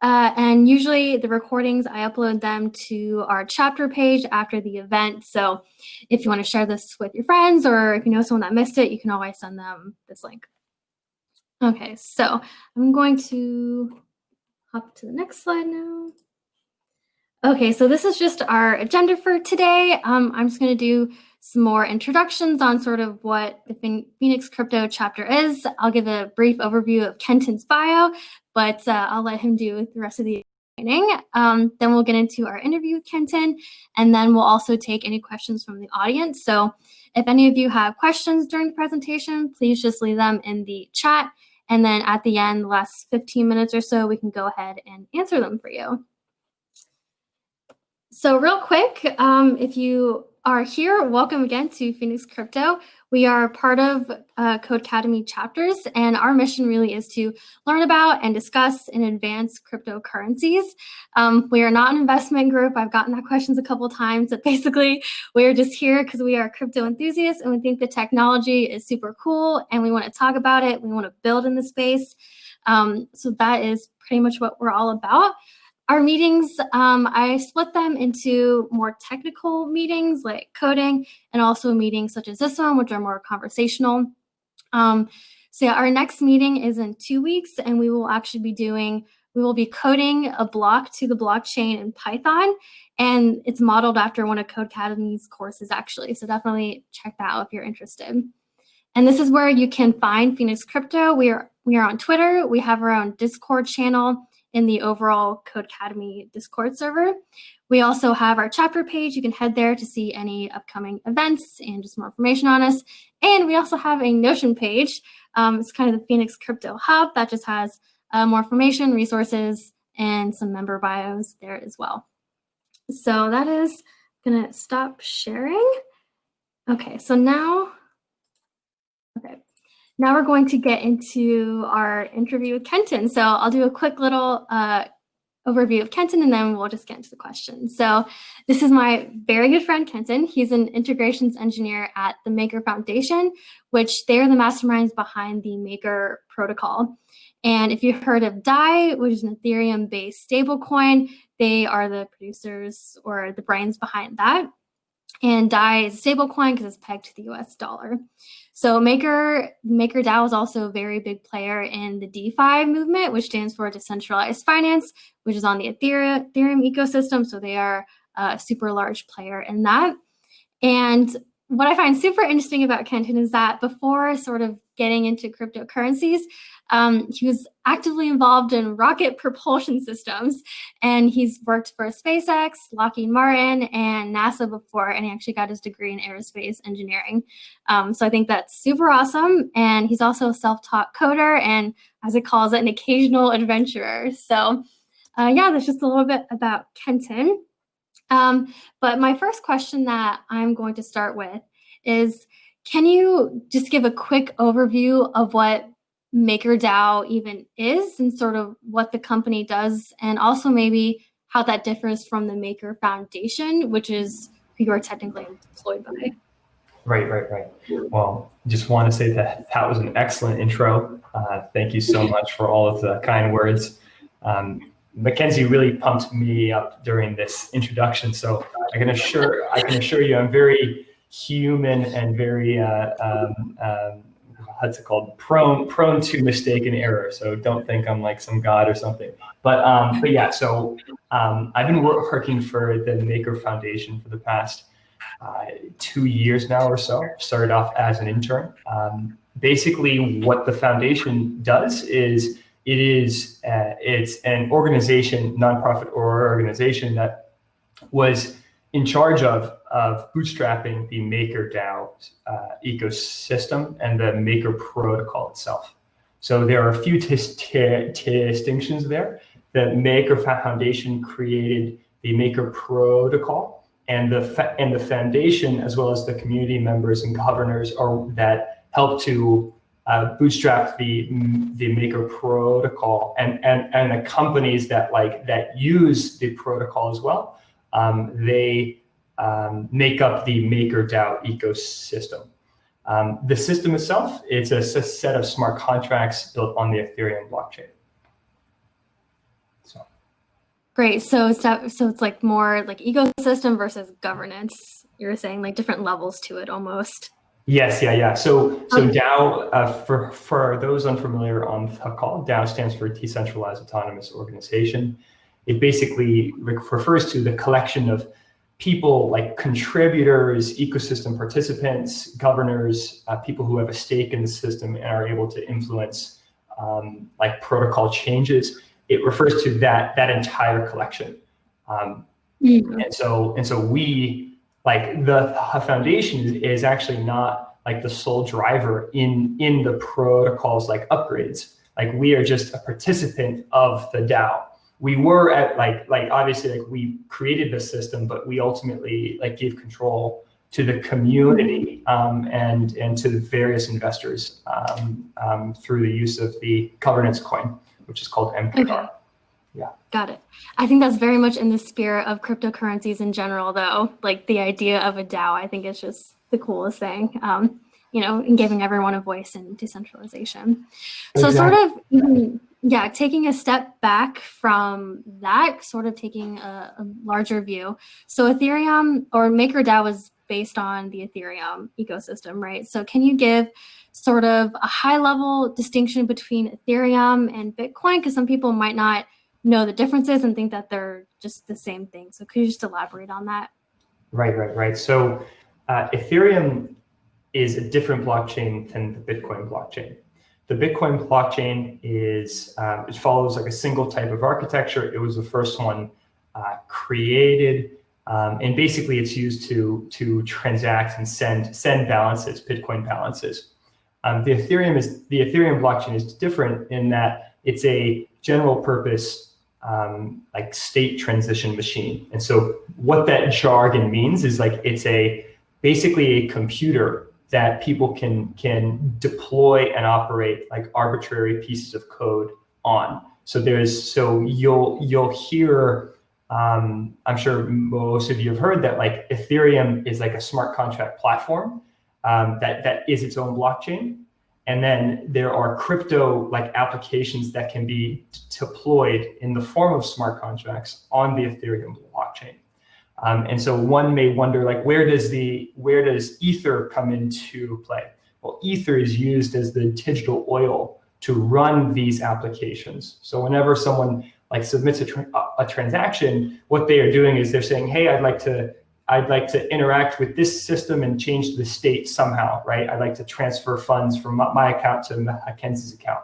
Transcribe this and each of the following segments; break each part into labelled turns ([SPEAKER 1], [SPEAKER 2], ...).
[SPEAKER 1] And usually the recordings, I upload them to our chapter page after the event. So if you want to share this with your friends, or if you know someone that missed it, you can always send them this link. Okay, so I'm going to hop to the next slide now. Okay, so this is just our agenda for today. I'm just going to do some more introductions on sort of what the Phoenix Crypto chapter is. I'll give a brief overview of Kenton's bio, but I'll let him do the rest of the training. Then we'll get into our interview with Kenton, and then we'll also take any questions from the audience. So if any of you have questions during the presentation, please just leave them in the chat. And then at the end, the last 15 minutes or so, we can go ahead and answer them for you. So real quick, if you are here, welcome again to Phoenix Crypto. We are part of Codecademy chapters, and our mission really is to learn about and discuss and advance cryptocurrencies. We are not an investment group. I've gotten that questions a couple of times, but basically we're just here because we are crypto enthusiasts and we think the technology is super cool and we want to talk about it. We want to build in the space. So that is pretty much what we're all about. Our meetings, I split them into more technical meetings like coding, and also meetings such as this one, which are more conversational. So yeah, our next meeting is in 2 weeks, and we will be coding a block to the blockchain in Python, and it's modeled after one of Codecademy's courses actually. So definitely check that out if you're interested. And this is where you can find Phoenix Crypto. We are on Twitter. We have our own Discord channel in the overall Codecademy Discord server. We also have our chapter page. You can head there to see any upcoming events and just more information on us. And we also have a Notion page. It's kind of the Phoenix Crypto Hub that just has more information, resources, and some member bios there as well. So that is gonna stop sharing. Okay, so now we're going to get into our interview with Kenton. So I'll do a quick little overview of Kenton, and then we'll just get into the questions. So this is my very good friend, Kenton. He's an integrations engineer at the Maker Foundation, which they're the masterminds behind the Maker protocol. And if you've heard of DAI, which is an Ethereum-based stablecoin, they are the producers or the brains behind that. And DAI is a stablecoin because it's pegged to the US dollar. So MakerDAO is also a very big player in the DeFi movement, which stands for decentralized finance, which is on the Ethereum ecosystem. So they are a super large player in that. And what I find super interesting about Kenton is that before sort of getting into cryptocurrencies, he was actively involved in rocket propulsion systems, and he's worked for SpaceX, Lockheed Martin, and NASA before, and he actually got his degree in aerospace engineering. So I think that's super awesome, and he's also a self-taught coder and, as it calls it, an occasional adventurer. So yeah, that's just a little bit about Kenton. But my first question that I'm going to start with is, can you just give a quick overview of what MakerDAO even is and sort of what the company does, and also maybe how that differs from the Maker Foundation, which is who you are technically employed by?
[SPEAKER 2] Right. Well, just want to say that that was an excellent intro. Thank you so much for all of the kind words. Mackenzie really pumped me up during this introduction, so I can assure you I'm very human and very what's it called, prone to mistake and error. So don't think I'm like some god or something. But yeah, so I've been working for the Maker Foundation for the past 2 years now or so. Started off as an intern. Basically, what the foundation does is it's an organization, nonprofit organization that was in charge of bootstrapping the MakerDAO ecosystem and the Maker protocol itself. So there are a few distinctions there. The Maker Foundation created the Maker protocol, and the foundation, as well as the community members and governors, that help to bootstrap the Maker protocol, and the companies that use the protocol as well. They make up the MakerDAO ecosystem. The system itself, it's a set of smart contracts built on the Ethereum blockchain. So
[SPEAKER 1] Great. So it's like more like ecosystem versus governance. You're saying like different levels to it almost.
[SPEAKER 2] Yes, yeah. So
[SPEAKER 1] Okay.
[SPEAKER 2] DAO, for those unfamiliar on the call, DAO stands for Decentralized Autonomous Organization. It basically refers to the collection of people like contributors, ecosystem participants, governors, people who have a stake in the system and are able to influence like protocol changes. It refers to that entire collection. And so we, like, the foundation is actually not like the sole driver in the protocols like upgrades. Like, we are just a participant of the DAO. We were at like obviously, like, we created the system, but we ultimately like gave control to the community and to the various investors through the use of the governance coin, which is called MakerDAO.
[SPEAKER 1] Okay.
[SPEAKER 2] Yeah.
[SPEAKER 1] Got it. I think that's very much in the spirit of cryptocurrencies in general, though. Like the idea of a DAO, I think is just the coolest thing, and giving everyone a voice in decentralization. So
[SPEAKER 2] Exactly.
[SPEAKER 1] sort of, taking a step back from that, sort of taking a larger view. So Ethereum or MakerDAO was based on the Ethereum ecosystem, right? So can you give sort of a high level distinction between Ethereum and Bitcoin? Because some people might not know the differences and think that they're just the same thing. So could you just elaborate on that?
[SPEAKER 2] Right. So Ethereum is a different blockchain than the Bitcoin blockchain. The Bitcoin blockchain is it follows like a single type of architecture. It was the first one created, and basically it's used to transact and send balances, Bitcoin balances. The Ethereum blockchain is different in that it's a general purpose like state transition machine. And so what that jargon means is like it's basically a computer that people can deploy and operate like arbitrary pieces of code on. So you'll hear, I'm sure most of you have heard that like Ethereum is like a smart contract platform that is its own blockchain. And then there are crypto like applications that can be deployed in the form of smart contracts on the Ethereum blockchain. And so one may wonder, like, where does Ether come into play? Well, Ether is used as the digital oil to run these applications. So whenever someone like submits a transaction, what they are doing is they're saying, hey, I'd like to interact with this system and change the state somehow, right? I'd like to transfer funds from my account to Mackenzie's account.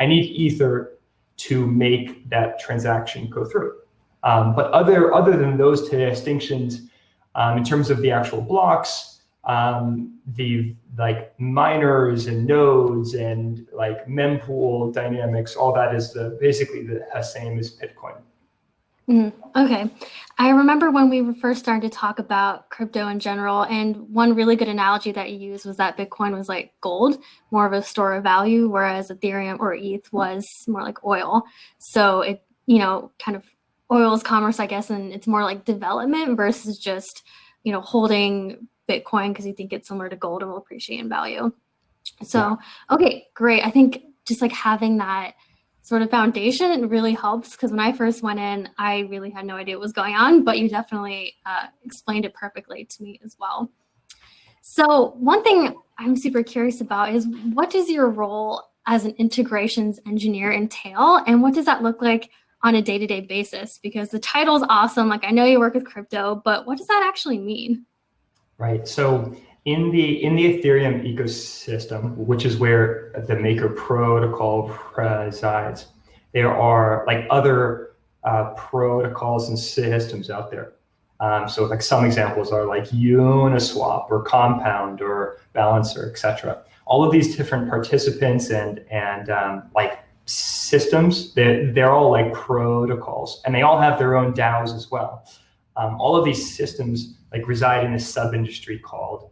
[SPEAKER 2] I need Ether to make that transaction go through. But other than those two distinctions, in terms of the actual blocks, the like miners and nodes and like mempool dynamics, all that is basically the same as Bitcoin.
[SPEAKER 1] Okay. I remember when we first started to talk about crypto in general, and one really good analogy that you used was that Bitcoin was like gold, more of a store of value, whereas Ethereum or ETH was more like oil. So it, kind of oil is commerce, I guess, and it's more like development versus just, holding Bitcoin because you think it's similar to gold and will appreciate in value. So, okay, great. I think just like having that sort of foundation, it really helps, because when I first went in, I really had no idea what was going on, but you definitely explained it perfectly to me as well. So one thing I'm super curious about is, what does your role as an integrations engineer entail, and what does that look like on a day-to-day basis? Because the title is awesome. Like, I know you work with crypto, but what does that actually mean?
[SPEAKER 2] Right. So in the Ethereum ecosystem, which is where the Maker protocol resides, there are like other protocols and systems out there. So like some examples are like Uniswap or Compound or Balancer, etc. All of these different participants and like systems, they're all like protocols, and they all have their own DAOs as well. All of these systems like reside in a sub-industry called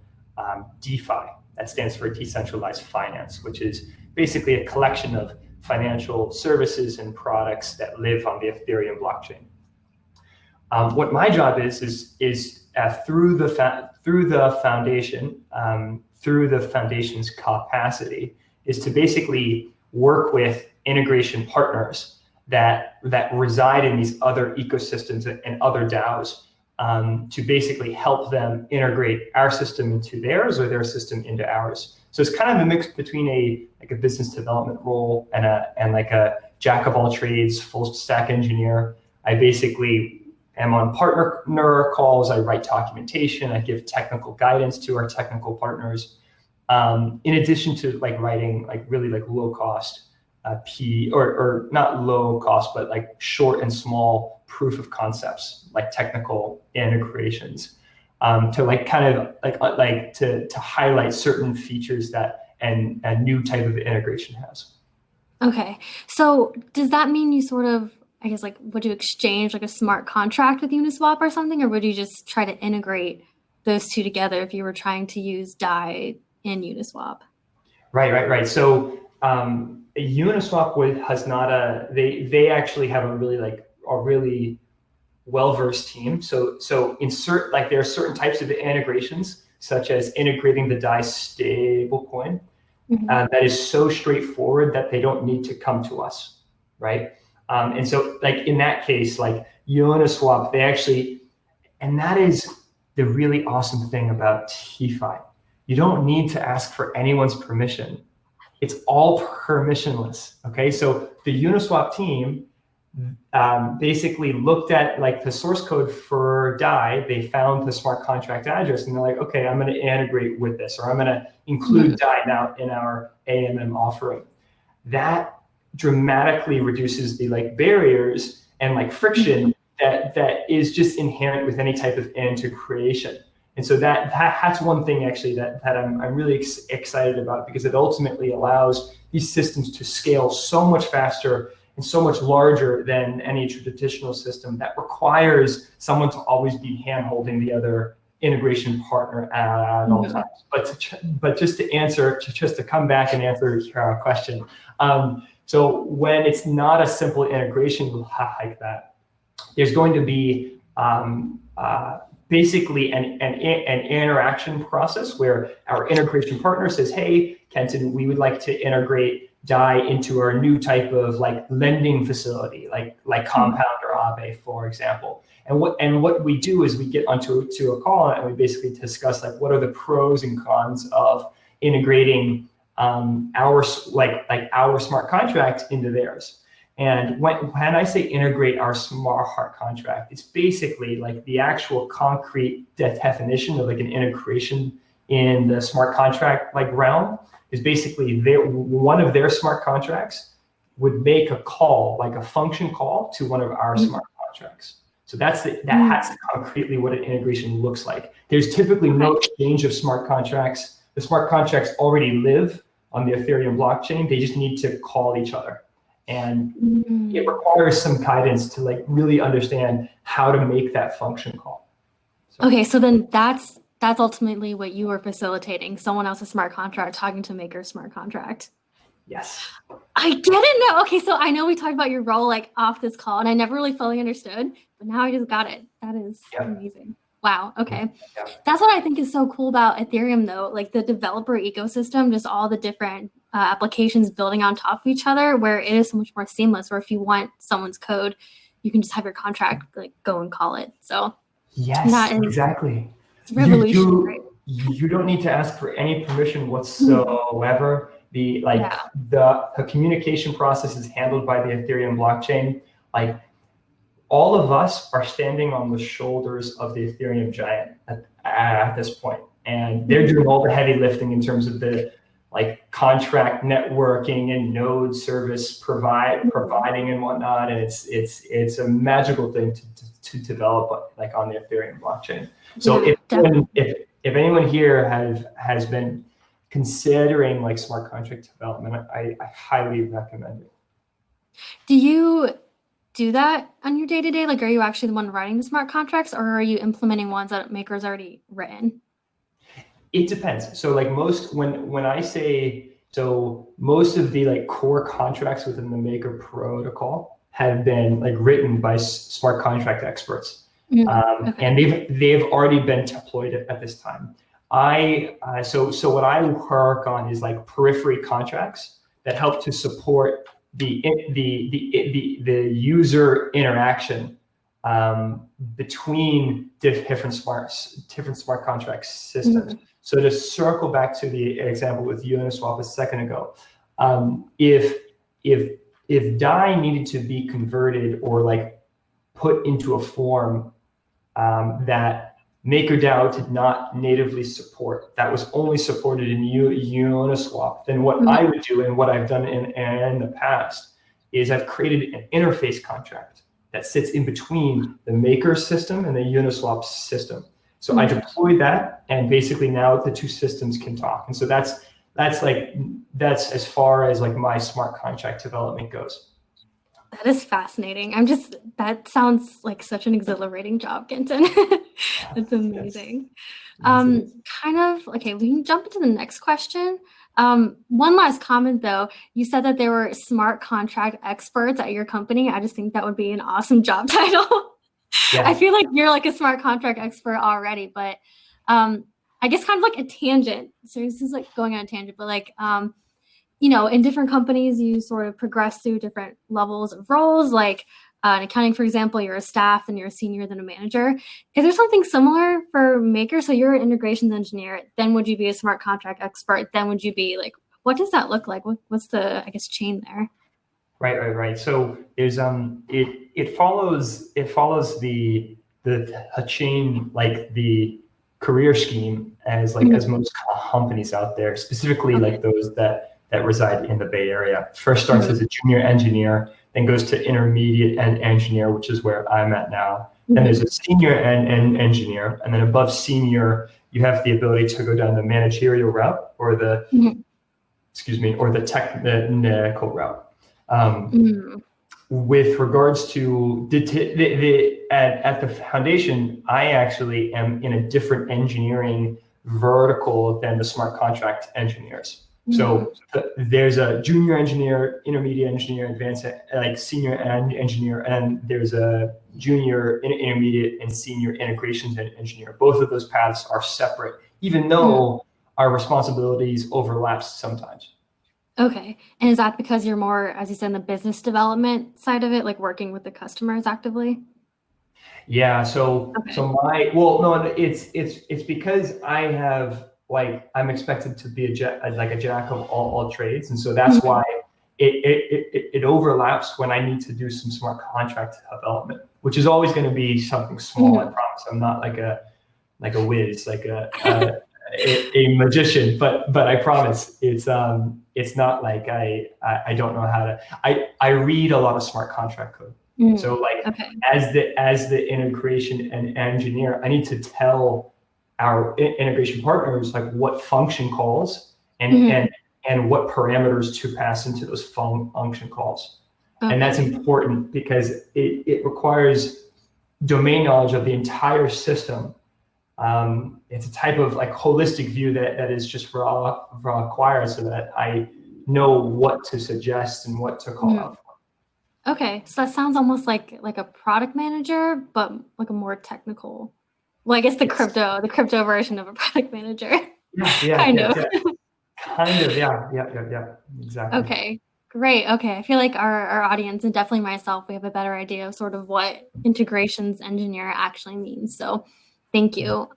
[SPEAKER 2] DeFi. That stands for decentralized finance, which is basically a collection of financial services and products that live on the Ethereum blockchain. What my job is through the foundation, through the foundation's capacity, is to basically work with integration partners that reside in these other ecosystems and other DAOs, to basically help them integrate our system into theirs or their system into ours. So it's kind of a mix between a business development role and like a jack of all trades, full stack engineer. I basically am on partner calls. I write documentation. I give technical guidance to our technical partners. In addition to like writing like really like low cost or not low cost, but like short and small proof of concepts, like technical integrations, to like kind of like to highlight certain features that a new type of integration has.
[SPEAKER 1] Okay, so does that mean you sort of, I guess, like, would you exchange like a smart contract with Uniswap or something, or would you just try to integrate those two together if you were trying to use DAI in Uniswap?
[SPEAKER 2] Right. So Uniswap has not they actually have a really well-versed team. So there are certain types of integrations, such as integrating the DAI stablecoin, that is so straightforward that they don't need to come to us, right? And so like in that case, like Uniswap, they actually, and that is the really awesome thing about TeFi. You don't need to ask for anyone's permission. It's all permissionless, okay? So the Uniswap team basically looked at like the source code for DAI. They found the smart contract address and they're like, okay, I'm going to integrate with this, or I'm going to include DAI now in our AMM offering. That dramatically reduces the like barriers and like friction that is just inherent with any type of integration. And so that's one thing actually that I'm really excited about, because it ultimately allows these systems to scale so much faster and so much larger than any traditional system that requires someone to always be hand-holding the other integration partner at all times. But just to come back and answer your question. So when it's not a simple integration like that, there's going to be basically an interaction process where our integration partner says, hey, Kenton, we would like to integrate DAI into our new type of like lending facility, like Compound or Aave, for example. And what we do is we get onto a call and we basically discuss like what are the pros and cons of integrating our smart contract into theirs. And when I say integrate our smart contract, it's basically like the actual concrete definition of like an integration in the smart contract like realm is basically one of their smart contracts would make a call, like a function call to one of our smart contracts. So that's concretely what an integration looks like. There's typically no exchange of smart contracts. The smart contracts already live on the Ethereum blockchain. They just need to call each other. And it requires some guidance to like really understand how to make that function call.
[SPEAKER 1] Okay, so then that's ultimately what you were facilitating, someone else's smart contract talking to Maker's smart contract.
[SPEAKER 2] Yes.
[SPEAKER 1] I get it now. Okay, so I know we talked about your role like off this call and I never really fully understood, but now I just got it. That is amazing. Wow. Okay. That's what I think is so cool about Ethereum though, like the developer ecosystem, just all the different applications building on top of each other, where it is so much more seamless, where if you want someone's code, you can just have your contract like go and call it. So
[SPEAKER 2] yes, exactly.
[SPEAKER 1] It's revolutionary.
[SPEAKER 2] You don't need to ask for any permission whatsoever. The communication process is handled by the Ethereum blockchain. Like all of us are standing on the shoulders of the Ethereum giant at this point, and they're doing all the heavy lifting in terms of the like contract networking and node service providing and whatnot. And it's a magical thing to develop like on the Ethereum blockchain. So if anyone here has been considering like smart contract development, I highly recommend it.
[SPEAKER 1] Do you do that on your day-to-day? Like, are you actually the one writing the smart contracts, or are you implementing ones that Maker's already written?
[SPEAKER 2] It depends. So like most of the like core contracts within the Maker protocol have been like written by smart contract experts. And they've already been deployed at this time. So what I work on is like periphery contracts that help to support the user interaction between different smart contract systems.
[SPEAKER 1] Mm-hmm.
[SPEAKER 2] So to circle back to the example with Uniswap a second ago, if DAI needed to be converted or like put into a form that MakerDAO did not natively support, that was only supported in Uniswap, then what I would do and what I've done in the past is I've created an interface contract that sits in between the Maker system and the Uniswap system. So I deployed that, and basically now the two systems can talk. And so that's as far as like my smart contract development goes.
[SPEAKER 1] That is fascinating. That sounds like such an exhilarating job, Kenton. That's amazing. Okay, we can jump into the next question. One last comment though, you said that there were smart contract experts at your company. I just think that would be an awesome job title.
[SPEAKER 2] Yeah.
[SPEAKER 1] I feel like you're like a smart contract expert already, but I guess kind of like a tangent. So this is like going on a tangent, but like, in different companies, you sort of progress through different levels of roles. Like in accounting, for example, you're a staff, then you're a senior, then a manager. Is there something similar for Maker? So you're an integrations engineer, then would you be a smart contract expert? Then would you be like, what does that look like? What's the, I guess, chain there?
[SPEAKER 2] Right. So there's it follows the chain, like the career scheme as like as most companies out there, specifically like those that reside in the Bay Area. First starts as a junior engineer, then goes to intermediate engineer, which is where I'm at now. Then there's a senior engineer, and then above senior, you have the ability to go down the managerial route or the or the technical route. With regards to at the foundation, I actually am in a different engineering vertical than the smart contract engineers. So there's a junior engineer, intermediate engineer, advanced, like senior engineer, and there's a junior, intermediate, and senior integrations engineer. Both of those paths are separate, even though our responsibilities overlap sometimes.
[SPEAKER 1] Okay. And is that because you're more, as you said, in the business development side of it, like working with the customers actively?
[SPEAKER 2] Yeah. So it's because I have I'm expected to be a jack of all trades, and so that's why it overlaps when I need to do some smart contract development, which is always going to be something small. I promise. I'm not like a whiz, like a magician, but I promise it's not like I don't know how to. I read a lot of smart contract code. So as the integration and engineer, I need to tell our integration partners like what function calls and what parameters to pass into those function calls. And that's important because it requires domain knowledge of the entire system. It's a type of like holistic view that is just required so that I know what to suggest and what to call out for.
[SPEAKER 1] Okay, so that sounds almost like a product manager, but like a more technical. Well, I guess the crypto version of a product manager. Kind of,
[SPEAKER 2] exactly.
[SPEAKER 1] Okay, great. Okay, I feel like our audience and definitely myself, we have a better idea of sort of what integrations engineer actually means. So thank you.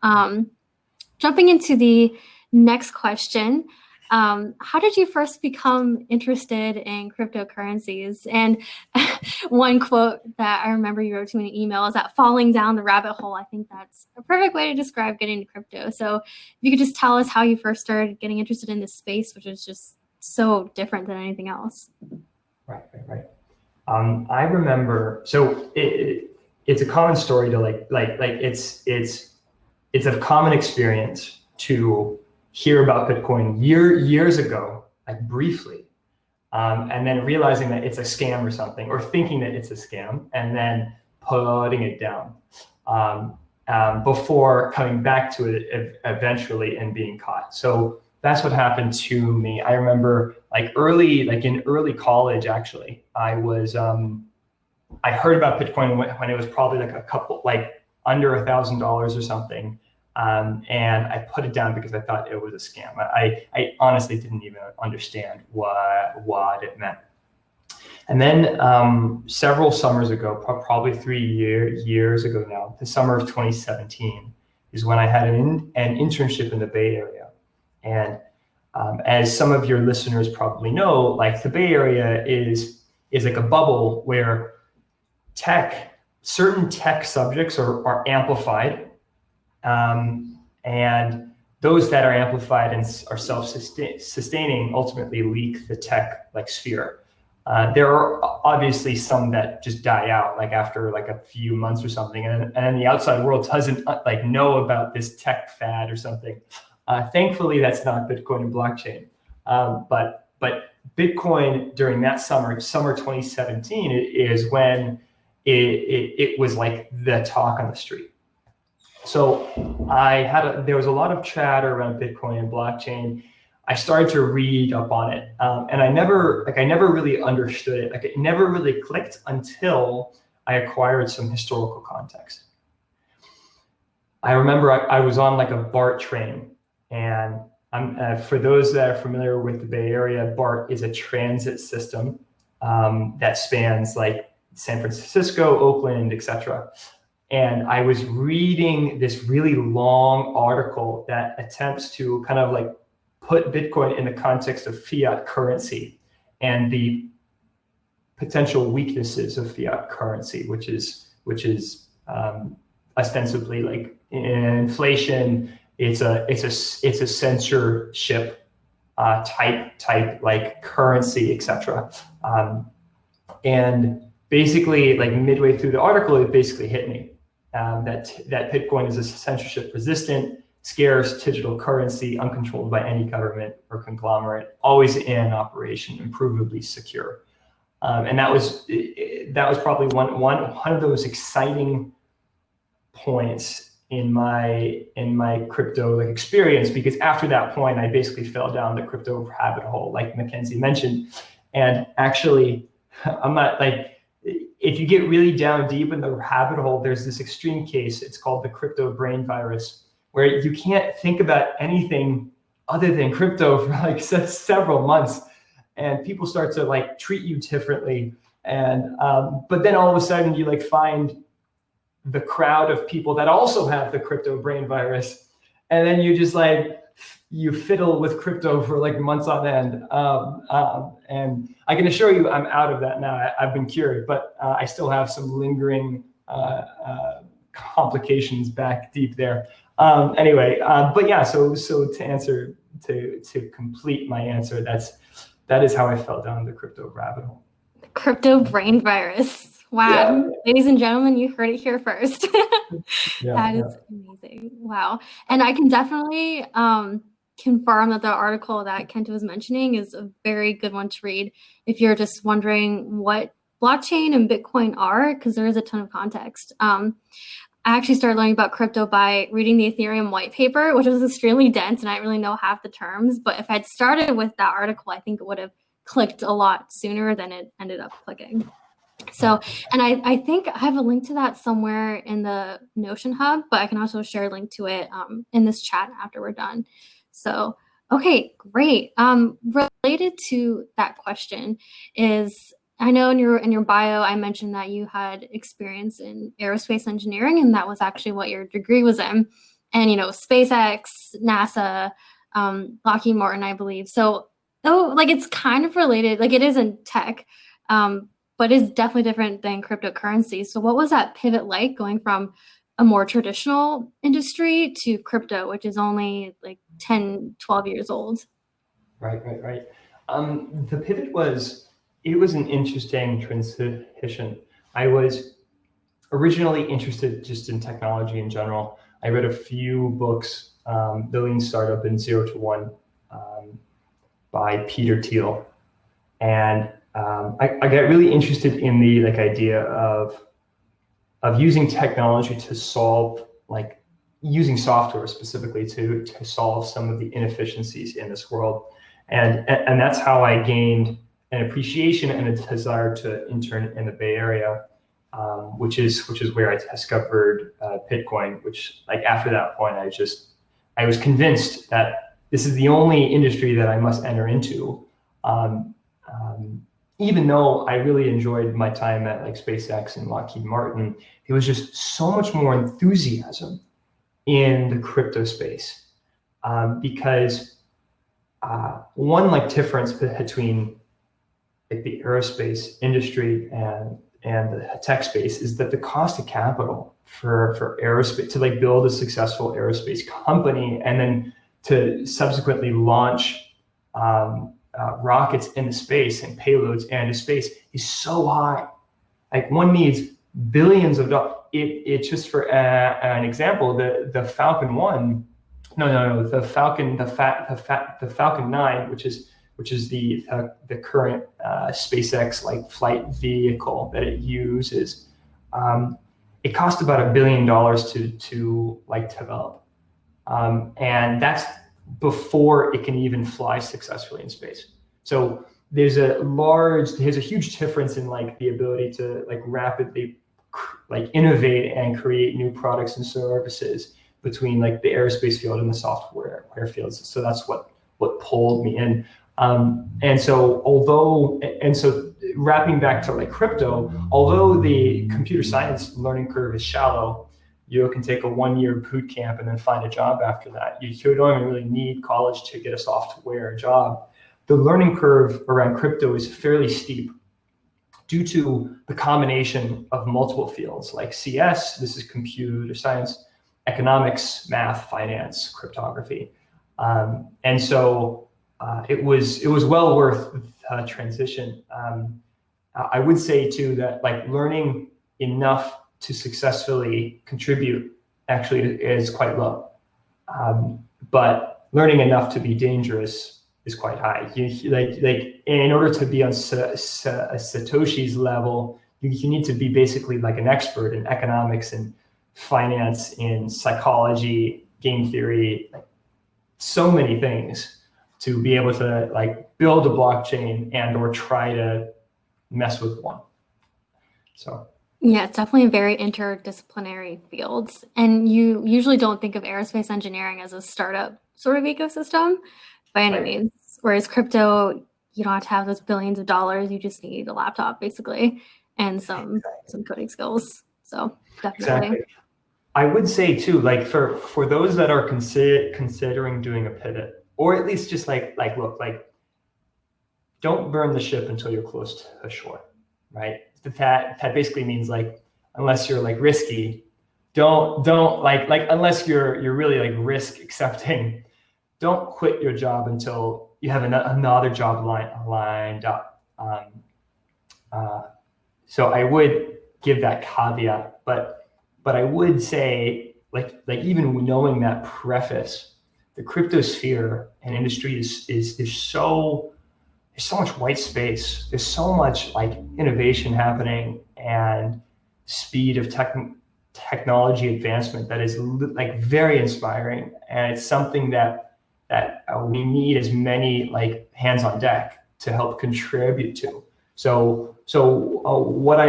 [SPEAKER 1] Jumping into the next question, how did you first become interested in cryptocurrencies? And one quote that I remember you wrote to me in an email is that falling down the rabbit hole. I think that's a perfect way to describe getting into crypto. So if you could just tell us how you first started getting interested in this space, which is just so different than anything else.
[SPEAKER 2] Right. I remember, so it's a common story to it's a common experience to hear about Bitcoin years ago, like briefly, and then realizing that it's a scam or something, or thinking that it's a scam, and then putting it down before coming back to it eventually and being caught. So that's what happened to me. I remember in early college, actually, I heard about Bitcoin when it was probably like a couple, like under $1,000 or something. And I put it down because I thought it was a scam. I honestly didn't even understand what it meant. And then several summers ago, probably 3 years ago now, the summer of 2017 is when I had an internship in the Bay Area. And as some of your listeners probably know, like the Bay Area is like a bubble where certain tech subjects are amplified, and those that are amplified and are self-sustaining ultimately leak the tech like sphere. There are obviously some that just die out like after like a few months or something, and then the outside world doesn't like know about this tech fad or something. Thankfully, that's not Bitcoin and blockchain. But Bitcoin during that summer 2017 is when it was like the talk on the street. So there was a lot of chatter around Bitcoin and blockchain. I started to read up on it, and I never really understood it. Like it never really clicked until I acquired some historical context. I remember I was on like a BART train, and for those that are familiar with the Bay Area, BART is a transit system that spans like San Francisco, Oakland, etc. And I was reading this really long article that attempts to kind of like put Bitcoin in the context of fiat currency and the potential weaknesses of fiat currency, which is ostensibly like inflation. It's a censorship type like currency, etc. And basically, like midway through the article, it basically hit me that Bitcoin is a censorship-resistant, scarce digital currency, uncontrolled by any government or conglomerate, always in operation, and provably secure. And that was probably one of those exciting points in my crypto like experience, because after that point, I basically fell down the crypto rabbit hole, like Mackenzie mentioned. And actually, I'm not like, if you get really down deep in the rabbit hole, there's this extreme case. It's called the crypto brain virus, where you can't think about anything other than crypto for like several months, and people start to like treat you differently. And but then all of a sudden you like find the crowd of people that also have the crypto brain virus, and then you just like you fiddle with crypto for like months on end. And I can assure you I'm out of that now. I've been cured, but I still have some lingering complications back deep there. Anyway, but yeah, so to complete my answer, that is how I fell down the crypto rabbit hole.
[SPEAKER 1] The crypto brain virus. Wow. Yeah. Ladies and gentlemen, you heard it here first. That is amazing. Wow. And I can definitely confirm that the article that Kenton was mentioning is a very good one to read if you're just wondering what blockchain and Bitcoin are, because there is a ton of context. I actually started learning about crypto by reading the Ethereum white paper, which was extremely dense and I didn't really know half the terms. But if I'd started with that article, I think it would have clicked a lot sooner than it ended up clicking. So, and I think I have a link to that somewhere in the Notion Hub, but I can also share a link to it in this chat after we're done. So, okay, great. Related to that question is, I know in your bio, I mentioned that you had experience in aerospace engineering, and that was actually what your degree was in. And, you know, SpaceX, NASA, Lockheed Martin, I believe. So, like it's kind of related, like it isn't tech, but it's definitely different than cryptocurrency. So what was that pivot like going from a more traditional industry to crypto, which is only like 10, 12 years old?
[SPEAKER 2] Right. The pivot was an interesting transition. I was originally interested just in technology in general. I read a few books, The Lean Startup and 0 to 1 by Peter Thiel. And I got really interested in the idea of using technology to solve, like using software specifically to solve some of the inefficiencies in this world. And that's how I gained an appreciation and a desire to intern in the Bay Area, which is where I discovered Bitcoin, which like after that point, I was convinced that this is the only industry that I must enter into. even though I really enjoyed my time at like SpaceX and Lockheed Martin, there was just so much more enthusiasm in the crypto space, because one like difference between like the aerospace industry and the tech space is that the cost of capital for aerospace to like build a successful aerospace company and then to subsequently launch rockets into space and payloads into space is so high. Like one needs billions of dollars. It just for an example, the Falcon 1, the Falcon 9, which is the current SpaceX like flight vehicle that it uses. It cost about $1 billion to like develop, and that's before it can even fly successfully in space. So there's a huge difference in like the ability to like rapidly like innovate and create new products and services between like the aerospace field and the software fields. So that's what pulled me in. And so wrapping back to like crypto, although the computer science learning curve is shallow, you can take a 1-year boot camp and then find a job after that. You don't even really need college to get a software job. The learning curve around crypto is fairly steep due to the combination of multiple fields like CS, this is computer science, economics, math, finance, cryptography. And so it was well worth the transition. I would say too that like learning enough to successfully contribute actually is quite low, but learning enough to be dangerous is quite high. Like in order to be on Satoshi's level, you need to be basically like an expert in economics and finance, in psychology, game theory, like so many things to be able to like build a blockchain and or try to mess with one. So.
[SPEAKER 1] Yeah, it's definitely a very interdisciplinary field. And you usually don't think of aerospace engineering as a startup sort of ecosystem by any means. Whereas crypto, you don't have to have those billions of dollars. You just need a laptop basically and some coding skills. So definitely.
[SPEAKER 2] Exactly. I would say too, like for those that are considering doing a pivot, or at least just like look, like don't burn the ship until you're close to shore, right? That basically means like unless you're like risky, don't like unless you're really like risk accepting, don't quit your job until you have another job lined up. So I would give that caveat, but I would say like even knowing that preface, the crypto sphere and industry is so. There's so much white space. There's so much like innovation happening and speed of technology advancement that is like very inspiring. And it's something that we need as many like hands on deck to help contribute to. So what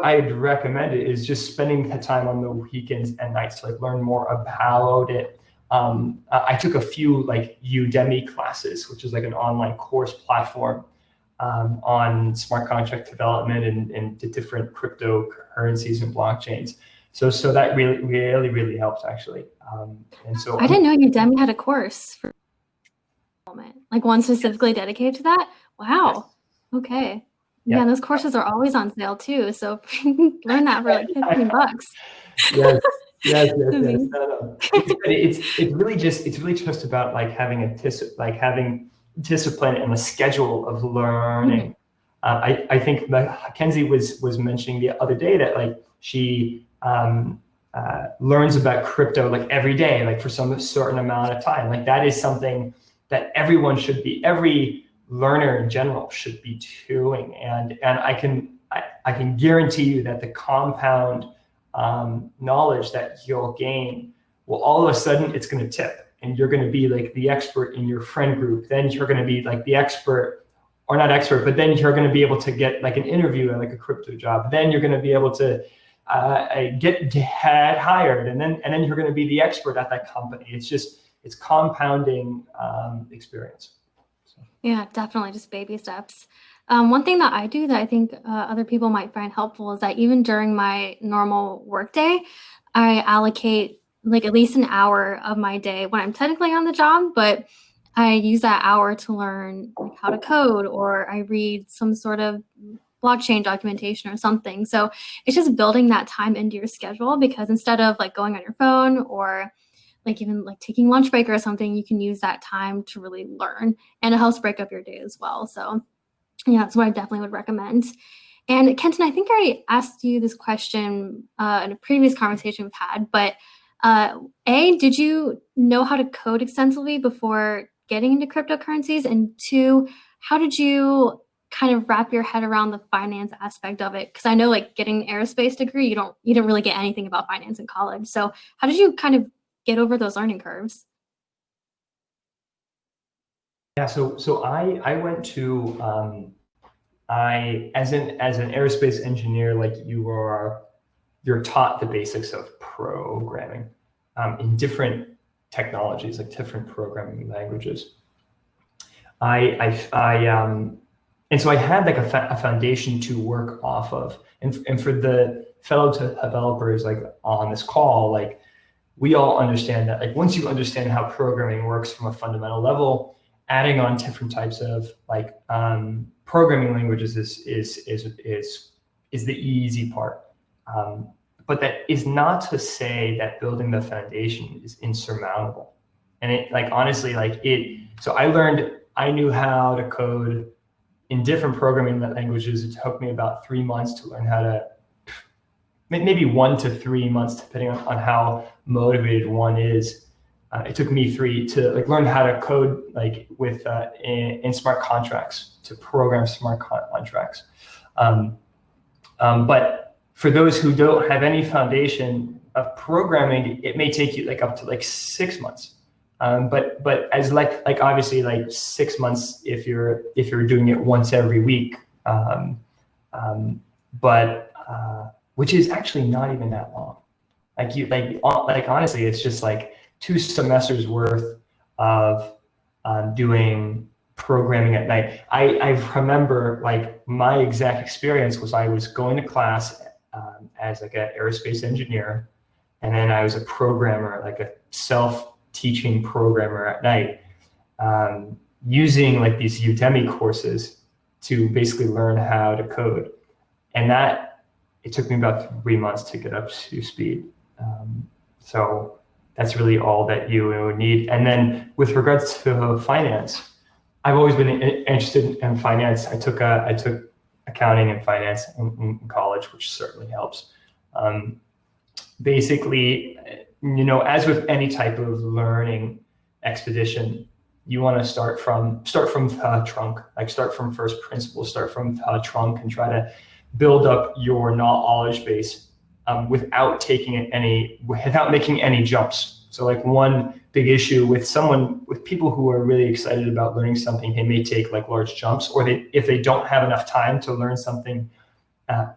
[SPEAKER 2] I'd recommend is just spending the time on the weekends and nights to like learn more about it. I took a few like Udemy classes, which is like an online course platform on smart contract development and different cryptocurrencies and blockchains. So that really helps actually. And so
[SPEAKER 1] I didn't know Udemy had a course for development, like one specifically dedicated to that. Wow. Yes. Okay. Yeah, those courses are always on sale too. So learn that for like $15.
[SPEAKER 2] Yes. Yes. No. It's really just about like having having discipline and a schedule of learning. Mm-hmm. I think Mackenzie was mentioning the other day that like she learns about crypto like every day, like for some certain amount of time. Like that is something that every learner in general should be doing. And I can guarantee you that the compound knowledge that you'll gain will all of a sudden it's going to tip and you're going to be like the expert in your friend group. Then you're going to be like the expert, or not expert, but then you're going to be able to get like an interview at like a crypto job. Then you're going to be able to get hired, and then you're going to be the expert at that company. It's compounding experience. So.
[SPEAKER 1] Yeah, definitely just baby steps. One thing that I do that I think other people might find helpful is that even during my normal workday, I allocate like at least an hour of my day when I'm technically on the job, but I use that hour to learn like how to code, or I read some sort of blockchain documentation or something. So it's just building that time into your schedule, because instead of like going on your phone or like even like taking lunch break or something, you can use that time to really learn, and it helps break up your day as well. So yeah, that's what I definitely would recommend. And Kenton, I think I already asked you this question in a previous conversation we've had, but did you know how to code extensively before getting into cryptocurrencies? And two, how did you kind of wrap your head around the finance aspect of it? Because I know like getting an aerospace degree, you didn't really get anything about finance in college. So how did you kind of get over those learning curves?
[SPEAKER 2] Yeah, so I went to I as an aerospace engineer, like you're taught the basics of programming in different technologies, like different programming languages. And so I had like a foundation to work off of, and for the fellow developers like on this call, like we all understand that like once you understand how programming works from a fundamental level, adding on different types of like programming languages is the easy part. But that is not to say that building the foundation is insurmountable. And it like honestly like it. So I knew how to code in different programming languages. It took me about 3 months to learn how to, maybe 1 to 3 months, depending on how motivated one is. It took me 3 to like learn how to code like with in smart contracts, to program smart contracts. But for those who don't have any foundation of programming, it may take you like up to like 6 months. But as like obviously like 6 months if you're doing it once every week, but which is actually not even that long. Like honestly, it's just like 2 semesters worth of doing programming at night. I remember like my exact experience was I was going to class as like an aerospace engineer, and then I was a programmer, like a self-teaching programmer at night, using like these Udemy courses to basically learn how to code. And that, it took me about 3 months to get up to speed. So that's really all that you would need. And then with regards to finance, I've always been interested in finance. I took accounting and finance in college, which certainly helps. Basically, as with any type of learning expedition, you want to start from the trunk, like start from first principles, start from the trunk, and try to build up your knowledge base without making any jumps. So like one big issue with people who are really excited about learning something, they may take like large jumps, or if they don't have enough time to learn something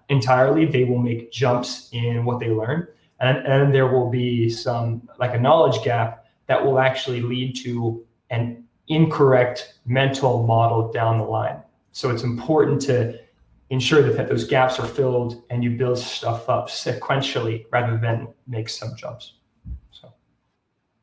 [SPEAKER 2] entirely, they will make jumps in what they learn. And there will be some like a knowledge gap that will actually lead to an incorrect mental model down the line. So it's important to ensure that those gaps are filled and you build stuff up sequentially rather than make some jumps. So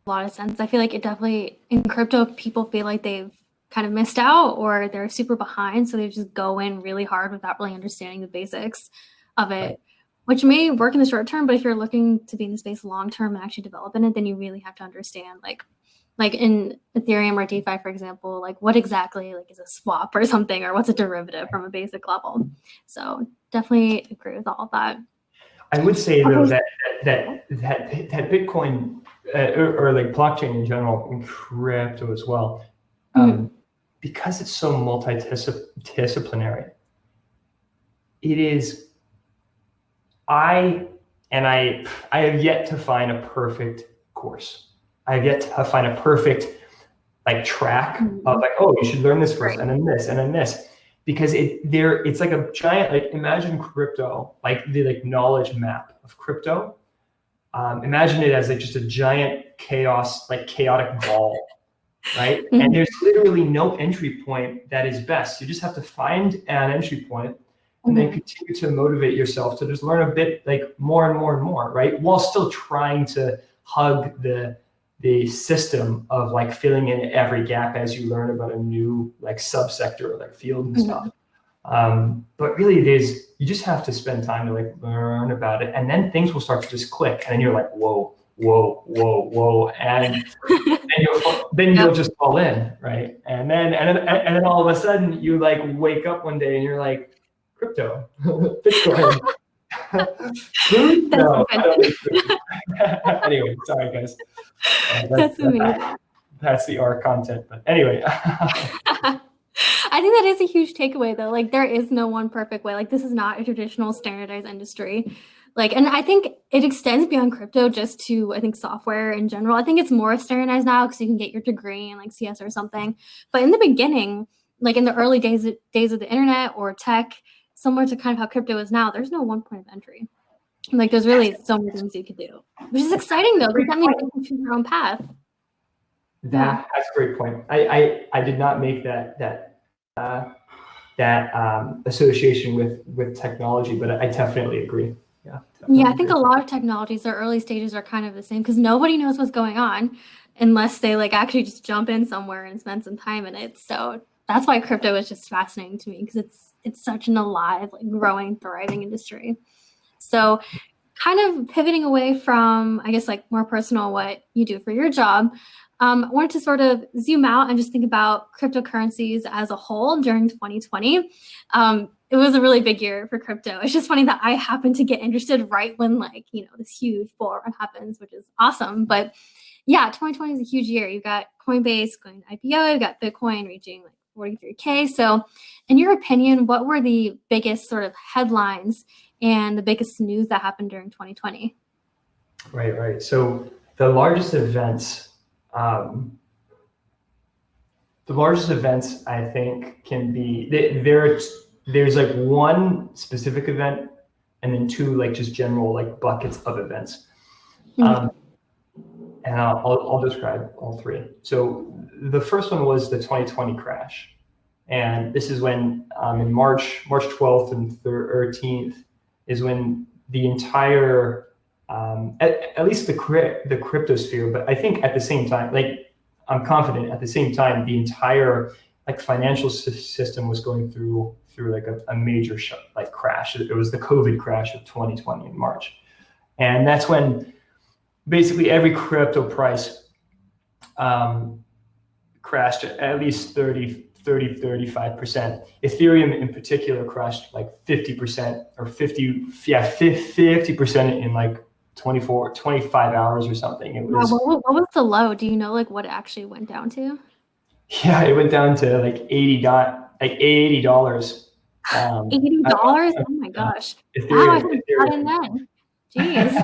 [SPEAKER 1] A lot of sense. I feel like it definitely, in crypto, people feel like they've kind of missed out or they're super behind. So they just go in really hard without really understanding the basics of it,
[SPEAKER 2] right.
[SPEAKER 1] Which may work in the short term, but if you're looking to be in the space long term and actually develop in it, then you really have to understand like in Ethereum or DeFi, for example, like what exactly like is a swap or something, or what's a derivative from a basic level. So definitely agree with all of that.
[SPEAKER 2] I would say though that Bitcoin or like blockchain in general, and crypto as well, because it's so multidisciplinary, it is. I have yet to find a perfect course. I have yet to find a perfect like track of like, oh, you should learn this first, and then this, and then this, because it's like a giant, like imagine crypto, like the like knowledge map of crypto. Imagine it as like just a giant chaotic ball, right? And there's literally no entry point that is best. You just have to find an entry point and then continue to motivate yourself to just learn a bit like more and more and more, right? While still trying to hug the system of like filling in every gap as you learn about a new like subsector or like field and stuff. But really you just have to spend time to like learn about it, and then things will start to just click, and then you're like, whoa, whoa, whoa, whoa, and then you'll just fall in, right? And then all of a sudden you like wake up one day and you're like, crypto, Bitcoin, food? No, I don't need food. Anyway, sorry guys.
[SPEAKER 1] That's amazing.
[SPEAKER 2] That's the art content, but anyway.
[SPEAKER 1] I think that is a huge takeaway though. Like there is no one perfect way. Like this is not a traditional standardized industry. Like, and I think it extends beyond crypto just to, I think, software in general. I think it's more standardized now because you can get your degree in like CS or something. But in the beginning, like in the early days of the internet or tech, similar to kind of how crypto is now, there's no one point of entry. Like there's really so many things you could do, which is exciting though, because that means you can choose your own path.
[SPEAKER 2] That's a great point. I did not make that association with technology, but I definitely agree.
[SPEAKER 1] Yeah, I think a lot of technologies, their early stages are kind of the same because nobody knows what's going on unless they like actually just jump in somewhere and spend some time in it. So that's why crypto is just fascinating to me because it's such an alive, like growing, thriving industry. So kind of pivoting away from, I guess, like more personal, what you do for your job. I wanted to sort of zoom out and just think about cryptocurrencies as a whole during 2020. It was a really big year for crypto. It's just funny that I happened to get interested right when like, this huge bull run happens, which is awesome. But yeah, 2020 is a huge year. You've got Coinbase going to IPO, you've got Bitcoin reaching like 43K. So in your opinion, what were the biggest sort of headlines and the biggest news that happened during 2020?
[SPEAKER 2] Right. So the largest events, I think can be there's like one specific event and then two like just general like buckets of events. And I'll describe all three. So the first one was the 2020 crash. And this is when in March 12th and 13th is when the entire, at least the cryptosphere, but I think at the same time, like I'm confident at the same time, the entire like financial system was going through like a major like crash. It was the COVID crash of 2020 in March. And that's when basically every crypto price crashed at least 35%. Ethereum in particular crashed like 50% or 50% in like 25 hours or something. It was,
[SPEAKER 1] what was the low? Do you know like what it actually went down to?
[SPEAKER 2] Yeah, it went down to like $80. $80.
[SPEAKER 1] $80? Oh my gosh. Wow, I should got in then. Jeez.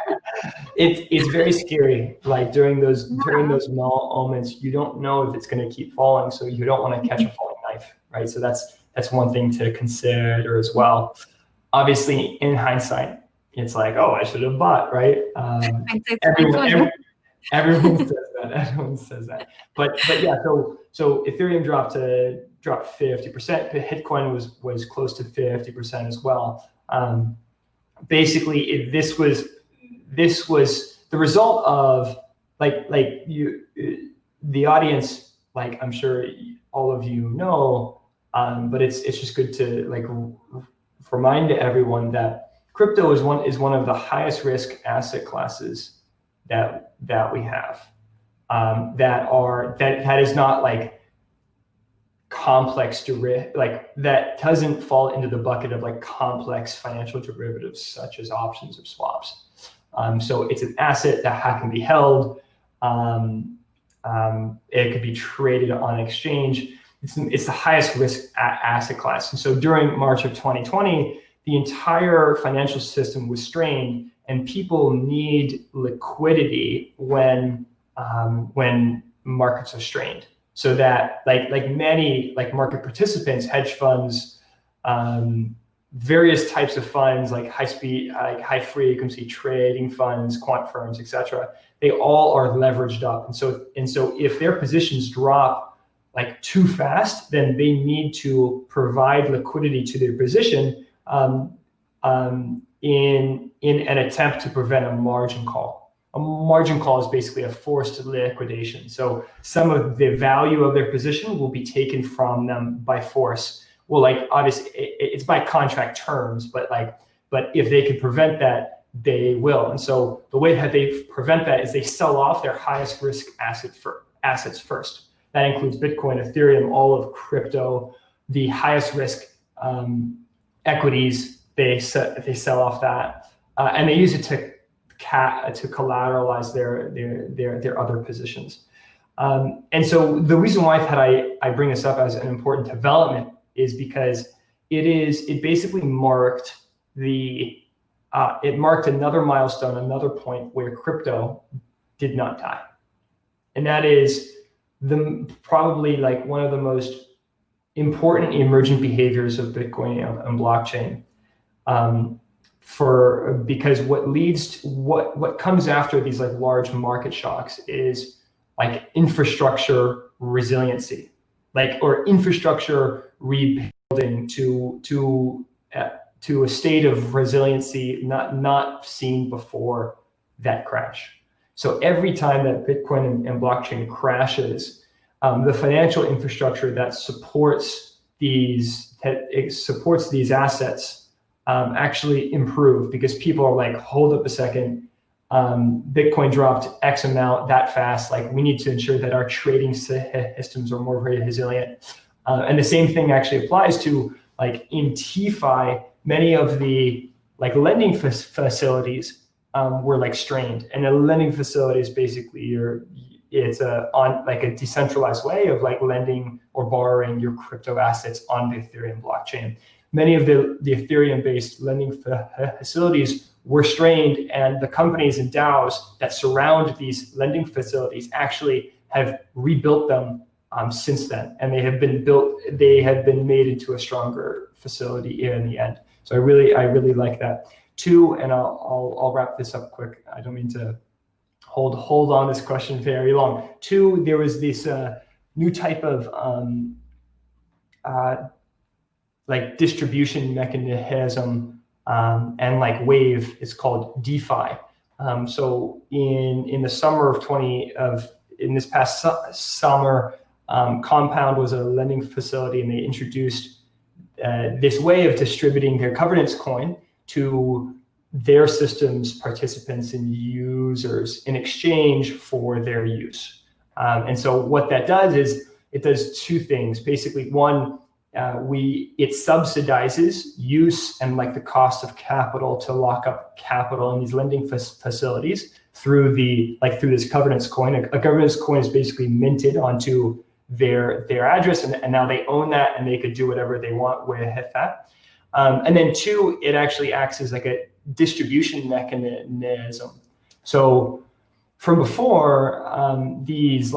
[SPEAKER 2] It's very scary. Like during those moments, you don't know if it's going to keep falling, so you don't want to catch a falling knife, right? So that's one thing to consider as well. Obviously, in hindsight, it's like, oh, I should have bought, right? Everyone says that. Everyone says that. But yeah, so Ethereum dropped 50%. Bitcoin was close to 50% as well. Basically, this was the result of the audience, like I'm sure all of you know, but it's just good to like remind everyone that crypto is one of the highest risk asset classes that we have. That is not like complex that doesn't fall into the bucket of like complex financial derivatives such as options or swaps. So it's an asset that can be held. It could be traded on exchange. It's the highest risk asset class. And so during March of 2020, the entire financial system was strained, and people need liquidity when markets are strained. So that like many like market participants, hedge funds, various types of funds like high speed, like high frequency trading funds, quant firms, etc. They all are leveraged up, and so if their positions drop like too fast, then they need to provide liquidity to their position in an attempt to prevent a margin call. A margin call is basically a forced liquidation. So some of the value of their position will be taken from them by force. Well, like obviously it's by contract terms, but if they can prevent that, they will. And so the way that they prevent that is they sell off their highest risk assets first. That includes Bitcoin, Ethereum, all of crypto, the highest risk equities. They sell off that, and they use it to collateralize their other positions. And so the reason why I bring this up as an important development is because it basically marked another milestone, another point where crypto did not die, and that is probably like one of the most important emergent behaviors of Bitcoin and blockchain. Because what comes after these like large market shocks is like infrastructure resiliency, or infrastructure rebuilding to a state of resiliency not seen before that crash. So every time that Bitcoin and blockchain crashes, the financial infrastructure that supports these assets actually improve, because people are like, hold up a second, Bitcoin dropped X amount that fast. Like, we need to ensure that our trading systems are more resilient. And the same thing actually applies to like in TeFi, many of the like lending facilities were like strained, and a lending facility is basically it's a decentralized way of like lending or borrowing your crypto assets on the Ethereum blockchain. Many of the Ethereum-based lending facilities were strained, and the companies and DAOs that surround these lending facilities actually have rebuilt them since then, and they have been made into a stronger facility in the end. So I really like that. Two, and I'll wrap this up quick. I don't mean to hold on this question very long. Two, there was this new type of like distribution mechanism and like wave. It's called DeFi. So in the summer in this past summer, Compound was a lending facility, and they introduced this way of distributing their governance coin to their system's participants and users in exchange for their use. And so what that does is it does two things. Basically, one, it subsidizes use and like the cost of capital to lock up capital in these lending facilities through this governance coin. A governance coin is basically minted onto their address, and now they own that, and they could do whatever they want with that. And then two, it actually acts as like a distribution mechanism. So from before, these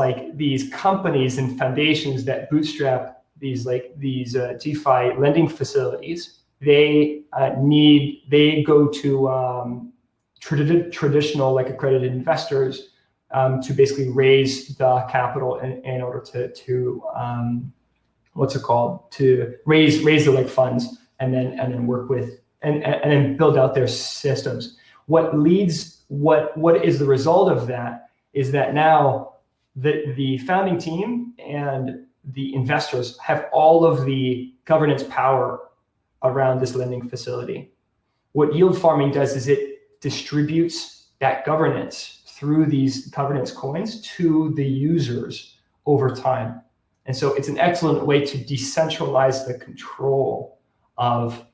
[SPEAKER 2] companies and foundations that bootstrap these DeFi lending facilities, they go to traditional like accredited investors to basically raise the capital in order to raise the like funds, and then work with and then build out their systems. What is the result of that is that now the founding team and the investors have all of the governance power around this lending facility. What yield farming does is it distributes that governance through these governance coins to the users over time. And so it's an excellent way to decentralize the control of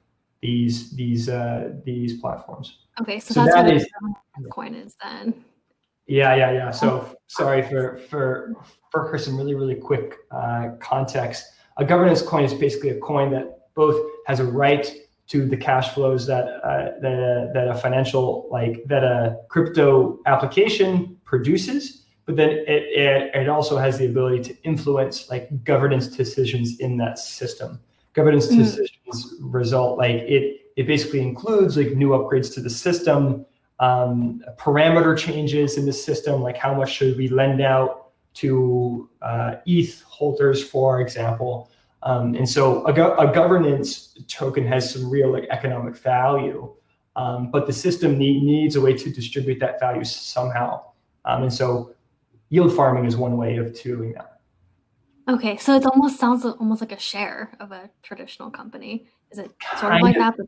[SPEAKER 2] these platforms.
[SPEAKER 1] Okay, so that's what a coin is then.
[SPEAKER 2] Yeah. So sorry for some really quick context. A governance coin is basically a coin that both has a right to the cash flows that a crypto application produces, but then it also has the ability to influence like governance decisions in that system. governance decisions result, like it basically includes like new upgrades to the system, parameter changes in the system, like how much should we lend out to ETH holders, for example. And so a governance token has some real like economic value, but the system needs a way to distribute that value somehow. And so yield farming is one way of doing that.
[SPEAKER 1] Okay, so it almost sounds almost like a share of a traditional company. Is it sort of like that, but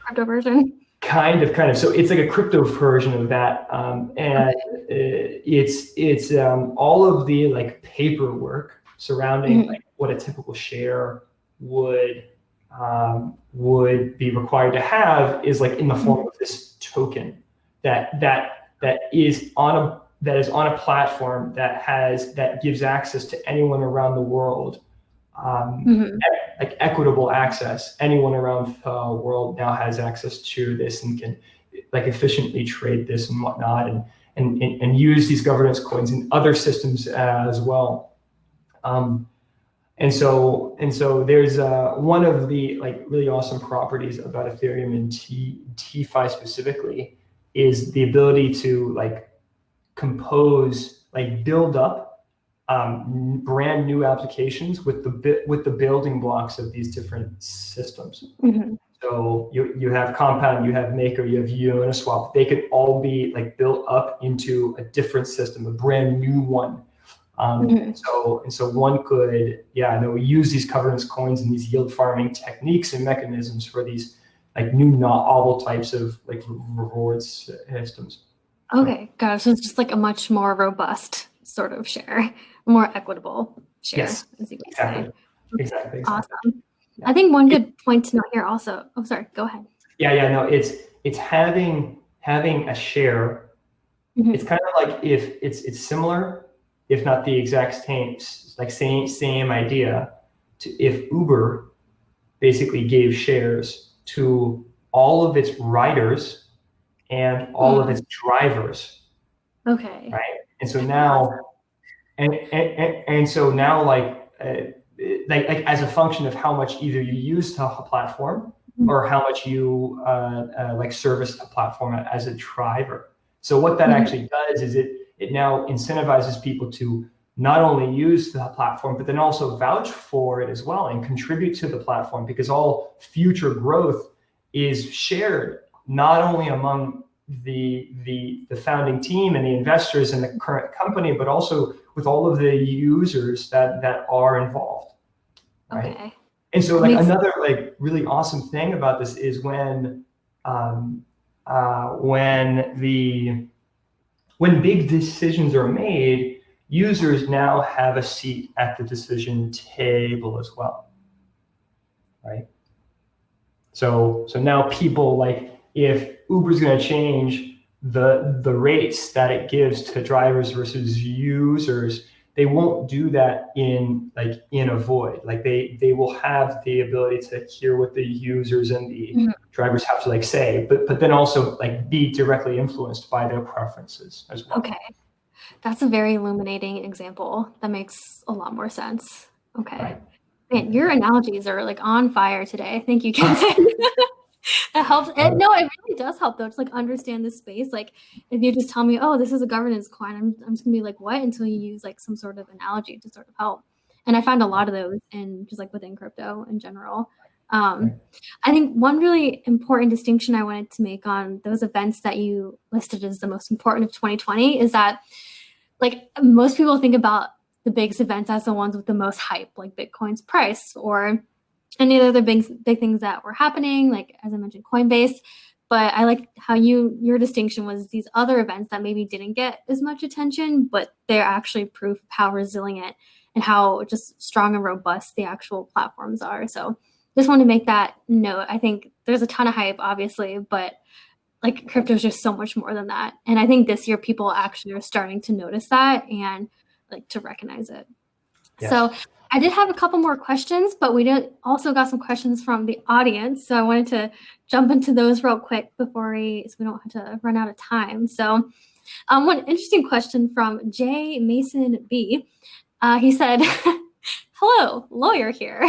[SPEAKER 1] crypto version?
[SPEAKER 2] Kind of. So it's like a crypto version of that, and it's all of the like paperwork surrounding like what a typical share would be required to have is like in the form of this token that is on a platform that gives access to anyone around the world, like equitable access. Anyone around the world now has access to this and can like efficiently trade this and whatnot, and use these governance coins in other systems as well. And so there's one of the like really awesome properties about Ethereum and TeFi specifically is the ability to like compose, like build up brand new applications with the building blocks of these different systems. So you have Compound, you have Maker, you have Uniswap. They could all be like built up into a different system, a brand new one. So one could, use these governance coins and these yield farming techniques and mechanisms for these like new novel types of like reward systems.
[SPEAKER 1] Okay, got it. So it's just like a much more robust sort of share, more equitable share.
[SPEAKER 2] Yes,
[SPEAKER 1] as you would
[SPEAKER 2] exactly.
[SPEAKER 1] say.
[SPEAKER 2] Exactly.
[SPEAKER 1] Awesome. I think one good point to note here also. Oh, sorry. Go ahead.
[SPEAKER 2] No, it's having a share. It's kind of like if it's similar, if not the exact same idea to if Uber basically gave shares to all of its riders and all of its drivers.
[SPEAKER 1] Okay.
[SPEAKER 2] Right. And so now, and so now like as a function of how much either you use the platform or how much you like service the platform as a driver. So what that actually does is it now incentivizes people to not only use the platform, but then also vouch for it as well and contribute to the platform, because all future growth is shared not only among the founding team and the investors in the current company, but also with all of the users that are involved. Right. Okay. And so like another like really awesome thing about this is when big decisions are made, users now have a seat at the decision table as well. Right. So now people, like, if Uber's going to change the rates that it gives to drivers versus users, they won't do that in a void. Like they will have the ability to hear what the users and the drivers have to like say, but then also like be directly influenced by their preferences as well.
[SPEAKER 1] Okay. That's a very illuminating example. That makes a lot more sense. Okay.
[SPEAKER 2] Right.
[SPEAKER 1] Man, your analogies are like on fire today. Thank you, Kenton. That helps. No, it really does help though to like understand the space. Like if you just tell me, oh, this is a governance coin, I'm just gonna be like, what? Until you use like some sort of analogy to sort of help. And I find a lot of those in just like within crypto in general. I think one really important distinction I wanted to make on those events that you listed as the most important of 2020 is that like most people think about the biggest events as the ones with the most hype, like Bitcoin's price or any other big things that were happening, like as I mentioned, Coinbase. But I like how your distinction was these other events that maybe didn't get as much attention, but they're actually proof of how resilient and how just strong and robust the actual platforms are. So just want to make that note. I think there's a ton of hype, obviously, but like crypto is just so much more than that. And I think this year people actually are starting to notice that and like to recognize it. Yes. So I did have a couple more questions, but we also got some questions from the audience. So I wanted to jump into those real quick so we don't have to run out of time. So one interesting question from J. Mason B. He said, Hello, lawyer here.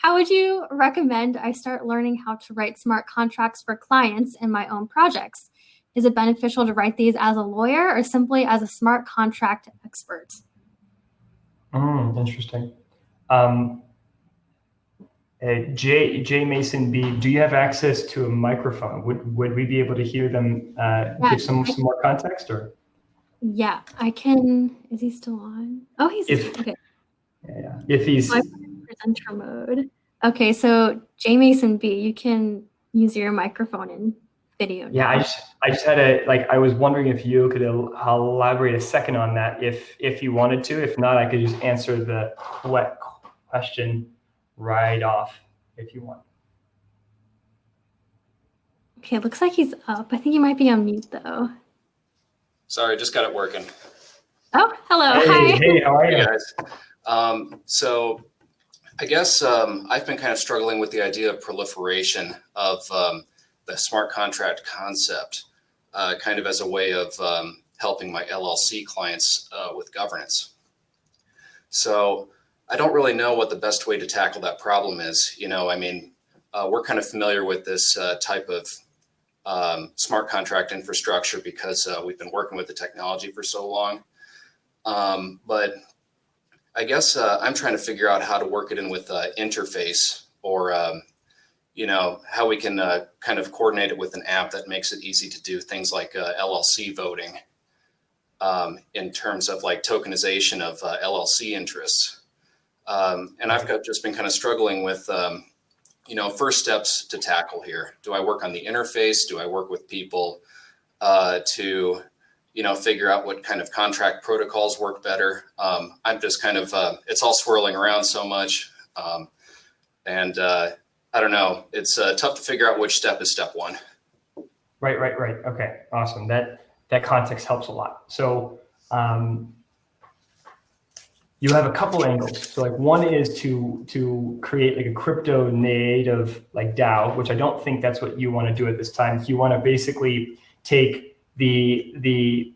[SPEAKER 1] How would you recommend I start learning how to write smart contracts for clients in my own projects? Is it beneficial to write these as a lawyer or simply as a smart contract expert?
[SPEAKER 2] Interesting. Um, J Mason B, do you have access to a microphone? Would we be able to hear them
[SPEAKER 1] Yeah,
[SPEAKER 2] give some more context, or
[SPEAKER 1] yeah, I can. Is he still on? Oh, he's
[SPEAKER 2] if
[SPEAKER 1] okay.
[SPEAKER 2] if he's
[SPEAKER 1] My presenter mode. Okay, so J Mason B, you can use your microphone and video
[SPEAKER 2] yeah,
[SPEAKER 1] now.
[SPEAKER 2] I just had I was wondering if you could elaborate a second on that if you wanted to. If not, I could just answer the question right off if you want.
[SPEAKER 1] Okay, it looks like he's up. I think he might be on mute though.
[SPEAKER 3] Sorry, just got it working.
[SPEAKER 1] Oh, hello.
[SPEAKER 2] Hey,
[SPEAKER 1] Hi.
[SPEAKER 2] hey, how are
[SPEAKER 3] Hey
[SPEAKER 2] you?
[SPEAKER 3] guys. So I guess I've been kind of struggling with the idea of proliferation of the smart contract concept, kind of as a way of helping my LLC clients with governance. So I don't really know what the best way to tackle that problem is. I mean, we're kind of familiar with this type of smart contract infrastructure because we've been working with the technology for so long. But I guess I'm trying to figure out how to work it in with interface or, how we can kind of coordinate it with an app that makes it easy to do things like LLC voting in terms of like tokenization of LLC interests. And I've just been kind of struggling with, first steps to tackle here. Do I work on the interface? Do I work with people to figure out what kind of contract protocols work better? I'm just kind of, it's all swirling around so much. And I don't know, it's tough to figure out which step is step one.
[SPEAKER 2] Right. Okay, awesome. That context helps a lot. So you have a couple angles. So like one is to create like a crypto native like DAO, which I don't think that's what you want to do at this time. You want to basically take the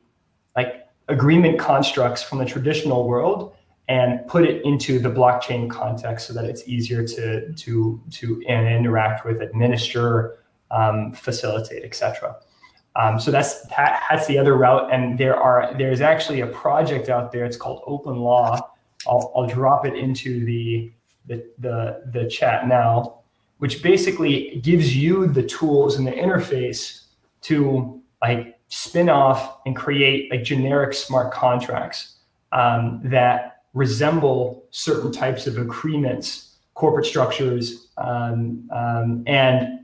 [SPEAKER 2] like agreement constructs from the traditional world and put it into the blockchain context so that it's easier to interact with, administer, facilitate, etc. So that's the other route. And there's actually a project out there. It's called Open Law. I'll drop it into the chat now, which basically gives you the tools and the interface to like spin off and create like generic smart contracts that resemble certain types of agreements, corporate structures, and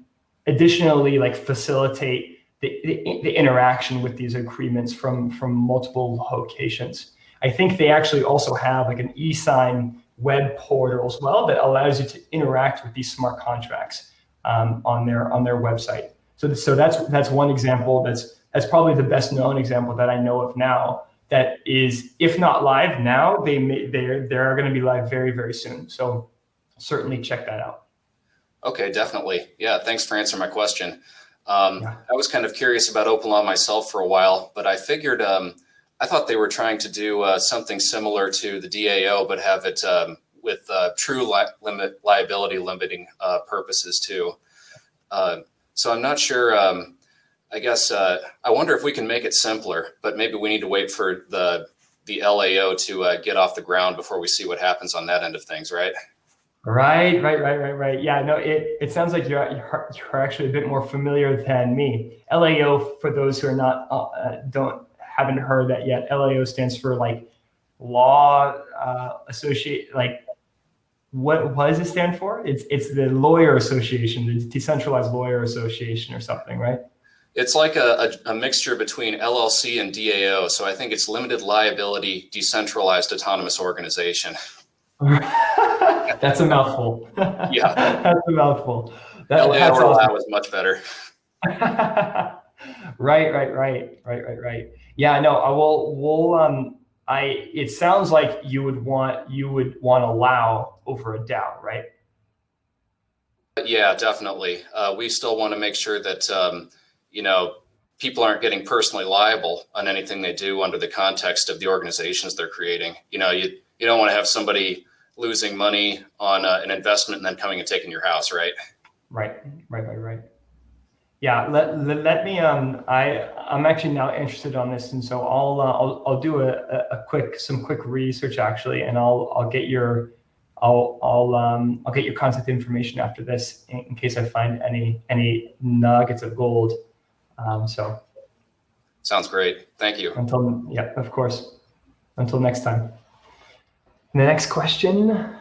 [SPEAKER 2] additionally like facilitate the interaction with these agreements from multiple locations. I think they actually also have like an e-sign web portal as well that allows you to interact with these smart contracts on their website. So that's one example. That's probably the best known example that I know of now. That is, if not live now, they're going to be live very, very soon. So certainly check that out.
[SPEAKER 3] Okay, definitely. Yeah, thanks for answering my question. I was kind of curious about Open Law myself for a while, but I figured I thought they were trying to do something similar to the DAO, but have it with true liability limiting purposes too. So I'm not sure. I guess I wonder if we can make it simpler, but maybe we need to wait for the LAO to get off the ground before we see what happens on that end of things, right?
[SPEAKER 2] Right. Yeah, no, it sounds like you're actually a bit more familiar than me. LAO, for those who are not haven't heard that yet, LAO stands for like law associate. Like, what does it stand for? It's the lawyer association, the decentralized lawyer association, or something, right?
[SPEAKER 3] It's like a mixture between LLC and DAO. So I think it's limited liability, decentralized autonomous organization.
[SPEAKER 2] That's a mouthful.
[SPEAKER 3] Yeah,
[SPEAKER 2] that's a mouthful.
[SPEAKER 3] That's
[SPEAKER 2] awesome.
[SPEAKER 3] That was much better.
[SPEAKER 2] Right. Yeah, no, it sounds like you would want allow over a DAO, right?
[SPEAKER 3] Yeah, definitely. We still want to make sure that people aren't getting personally liable on anything they do under the context of the organizations they're creating. You don't want to have somebody losing money on an investment and then coming and taking your house, right?
[SPEAKER 2] Right. Yeah, let me. I'm actually now interested on this, and so I'll do some quick research actually, and I'll get your contact information after this in case I find any nuggets of gold. So
[SPEAKER 3] sounds great. Thank you.
[SPEAKER 2] Of course. Until next time. The next question.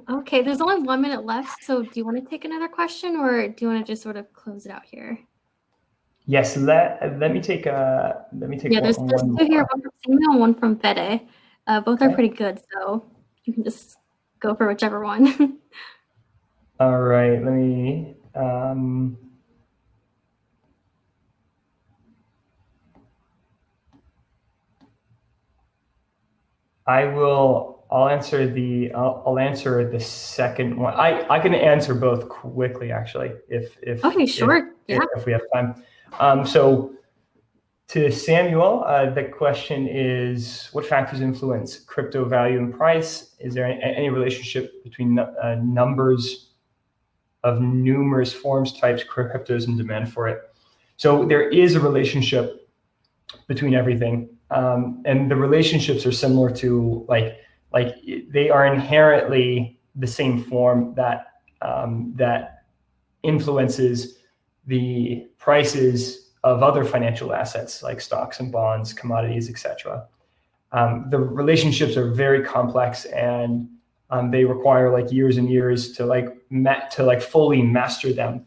[SPEAKER 1] Okay, there's only 1 minute left, so do you want to take another question, or do you want to just sort of close it out here?
[SPEAKER 2] Yes, let me take
[SPEAKER 1] Yeah, there's
[SPEAKER 2] one
[SPEAKER 1] two here, one from Samuel and one from Fede. Both are
[SPEAKER 2] Okay.
[SPEAKER 1] pretty good, so you can just go for whichever one.
[SPEAKER 2] All right, let me. I'll answer the second one. I can answer both quickly actually if
[SPEAKER 1] Okay, sure.
[SPEAKER 2] if we have time. So to Samuel, the question is, what factors influence crypto value and price? Is there any relationship between numbers of numerous forms, types, cryptos, and demand for it? So there is a relationship between everything, and the relationships are similar to like they are inherently the same form that that influences the prices of other financial assets like stocks and bonds, commodities, etc. The relationships are very complex, and they require like years and years to fully master them,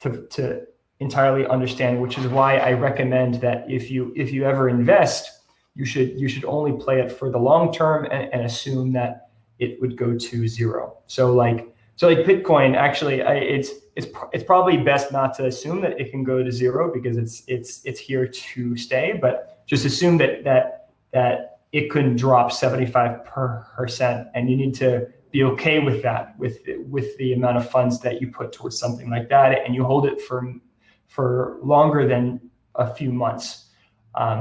[SPEAKER 2] to entirely understand. Which is why I recommend that if you ever invest, you should only play it for the long term and assume that it would go to zero. So like Bitcoin, actually, it's probably best not to assume that it can go to zero because it's here to stay. But just assume that it could drop 75%, and you need to be okay with that, with the amount of funds that you put towards something like that, and you hold it for longer than a few months.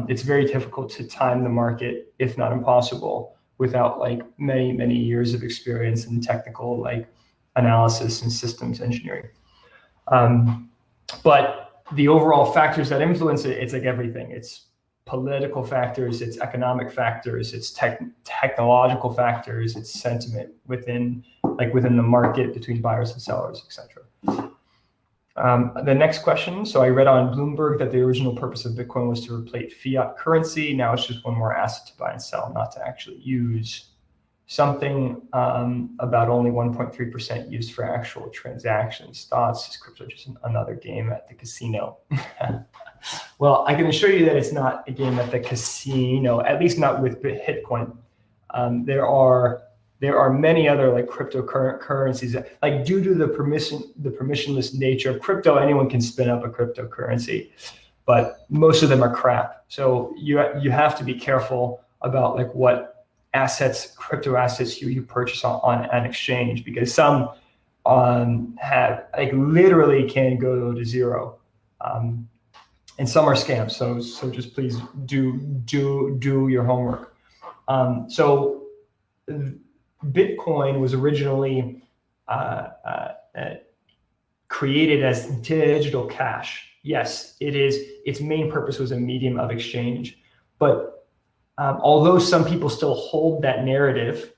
[SPEAKER 2] It's very difficult to time the market, if not impossible, without like many years of experience in technical like analysis and systems engineering. But the overall factors that influence it, it's like everything. It's political factors, it's economic factors, it's technological factors, it's sentiment within the market between buyers and sellers, etc. The next question. So I read on Bloomberg that the original purpose of Bitcoin was to replace fiat currency. Now it's just one more asset to buy and sell, not to actually use. Something about only 1.3% used for actual transactions. Thoughts? Is crypto just another game at the casino? Well, I can assure you that it's not a game at the casino, at least not with Bitcoin. There are many other like cryptocurrencies. Like due to the permissionless nature of crypto, anyone can spin up a cryptocurrency, but most of them are crap. So you have to be careful about like what crypto assets you purchase on an exchange, because some have like literally can go to zero, and some are scams. So just please do your homework. So Bitcoin was originally created as digital cash. Yes, it is. Its main purpose was a medium of exchange, but although some people still hold that narrative,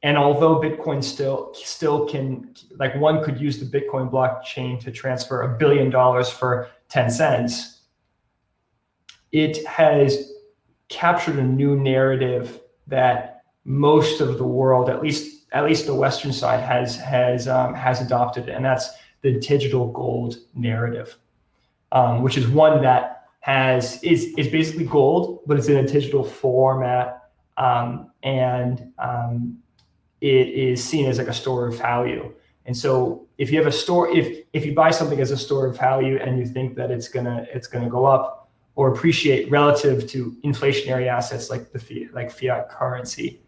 [SPEAKER 2] and although Bitcoin still can, like one could use the Bitcoin blockchain to transfer $1 billion for 10 cents, it has captured a new narrative that most of the world, at least the Western side, has adopted, and that's the digital gold narrative, which is one that is basically gold, but it's in a digital format, and it is seen as like a store of value. And so if you have if you buy something as a store of value and you think that it's gonna go up or appreciate relative to inflationary assets like fiat currency,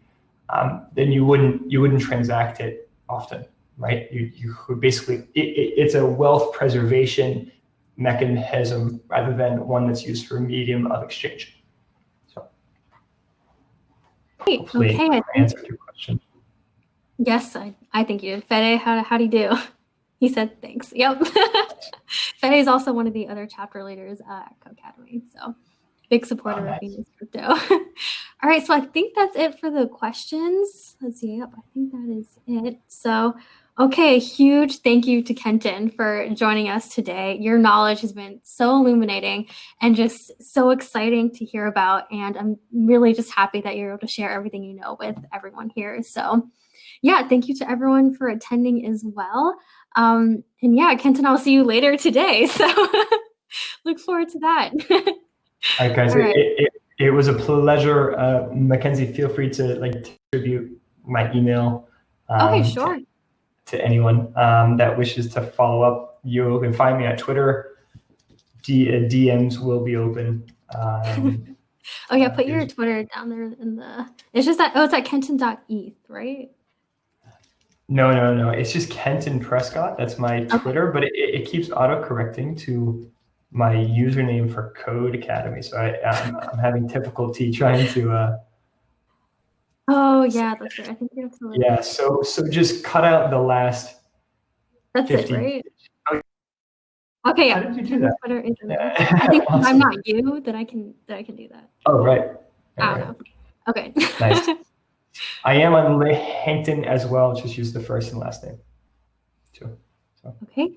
[SPEAKER 2] then you wouldn't transact it often, right? You would basically it's a wealth preservation mechanism rather than one that's used for a medium of exchange. So Hopefully
[SPEAKER 1] Okay,
[SPEAKER 2] I answered your question.
[SPEAKER 1] yes, I think you did. Fede, how do you do? He said thanks. Yep. Fede is also one of the other chapter leaders at Codecademy, so big supporter of Venus Crypto. All right, so I think that's it for the questions. Let's see. Yep, I think that is it. So, okay, huge thank you to Kenton for joining us today. Your knowledge has been so illuminating and just so exciting to hear about. And I'm really just happy that you're able to share everything you know with everyone here. So, yeah, thank you to everyone for attending as well. And yeah, Kenton, I'll see you later today. So look forward to that.
[SPEAKER 2] All right, guys.
[SPEAKER 1] All right.
[SPEAKER 2] It was a pleasure. Mackenzie, feel free to distribute my email.
[SPEAKER 1] Okay, sure.
[SPEAKER 2] To anyone that wishes to follow up. You can find me at Twitter. DMs will be open.
[SPEAKER 1] Oh yeah, put your Twitter down there in the. It's just that. Oh, it's at Kenton.eth, right?
[SPEAKER 2] No. It's just Kenton Prescott. That's my Twitter, but it keeps auto-correcting to my username for Code Academy. So I'm having difficulty trying to.
[SPEAKER 1] Oh yeah, that's right. I think you have to.
[SPEAKER 2] Yeah. So just cut out the last.
[SPEAKER 1] That's
[SPEAKER 2] 50.
[SPEAKER 1] it, right? Okay, yeah.
[SPEAKER 2] How did you do that?
[SPEAKER 1] Twitter is in there.
[SPEAKER 2] Yeah.
[SPEAKER 1] I think if I'm
[SPEAKER 2] Awesome.
[SPEAKER 1] not you, that I can do that.
[SPEAKER 2] Oh right.
[SPEAKER 1] I don't know. Okay.
[SPEAKER 2] Nice. I am on LinkedIn as well. Just use the first and last name. Too. So.
[SPEAKER 1] Okay,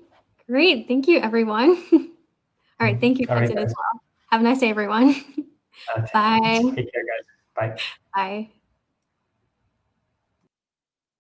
[SPEAKER 1] great. Thank you, everyone. All right, thank you, Kenton, as well. Have a nice day, everyone. Bye.
[SPEAKER 2] Take care, guys. Bye.
[SPEAKER 1] Bye.